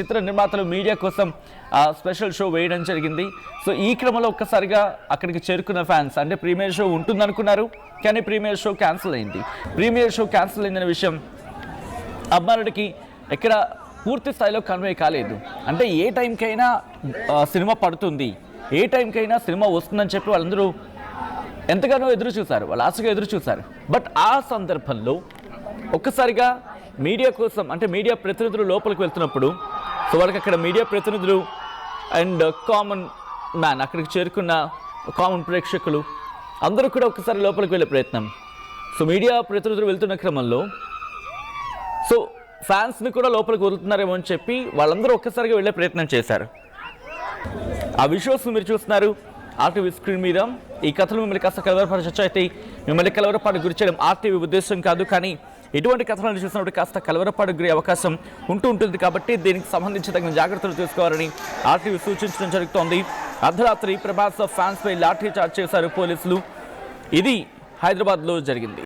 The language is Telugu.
చిత్ర నిర్మాతలు మీడియా కోసం స్పెషల్ షో వేయడం జరిగింది. సో ఈ క్రమంలో ఒక్కసారిగా అక్కడికి చేరుకున్న ఫ్యాన్స్ అంటే ప్రీమియర్ షో ఉంటుందనుకున్నారు, కానీ ప్రీమియర్ షో క్యాన్సిల్ అయింది. ప్రీమియర్ షో క్యాన్సిల్ అయిందనే విషయం అభిమానుడికి ఎక్కడ పూర్తి స్థాయిలో కన్వే కాలేదు. అంటే ఏ టైంకైనా సినిమా పడుతుంది, ఏ టైంకైనా సినిమా వస్తుందని చెప్పి వాళ్ళందరూ ఎంతగానో ఎదురు చూశారు, వాళ్ళు ఆశగా ఎదురు చూశారు. బట్ ఆ సందర్భంలో ఒక్కసారిగా మీడియా కోసం అంటే మీడియా ప్రతినిధులు లోపలికి వెళ్తున్నప్పుడు సో వాళ్ళకి అక్కడ మీడియా ప్రతినిధులు అండ్ కామన్ మ్యాన్ అక్కడికి చేరుకున్న కామన్ ప్రేక్షకులు అందరూ కూడా ఒక్కసారి లోపలికి వెళ్ళే ప్రయత్నం. సో మీడియా ప్రతినిధులు వెళ్తున్న క్రమంలో సో ఫ్యాన్స్ని కూడా లోపలికి వదులుతున్నారేమో అని చెప్పి వాళ్ళందరూ ఒక్కసారిగా వెళ్ళే ప్రయత్నం చేశారు. ఆ విజువల్స్ మీరు చూస్తున్నారు ఆర్టీవీ స్క్రీన్ మీద. ఈ కథలు మిమ్మల్ని కాస్త కలవరపరచచ్చు, అయితే మిమ్మల్ని కలవరపాటు గురి చేయడం ఆర్టీవీ ఉద్దేశం కాదు. కానీ ఇటువంటి కథలను చూసినప్పుడు కాస్త కలవరపాటు గురి అవకాశం ఉంటుంది కాబట్టి దీనికి సంబంధించి తగిన జాగ్రత్తలు తీసుకోవాలని ఆర్టీవీ సూచించడం జరుగుతోంది. అర్ధరాత్రి ప్రభాస్ ఫ్యాన్స్ పై లాఠీ చార్జ్ చేశారు పోలీసులు. ఇది హైదరాబాద్లో జరిగింది.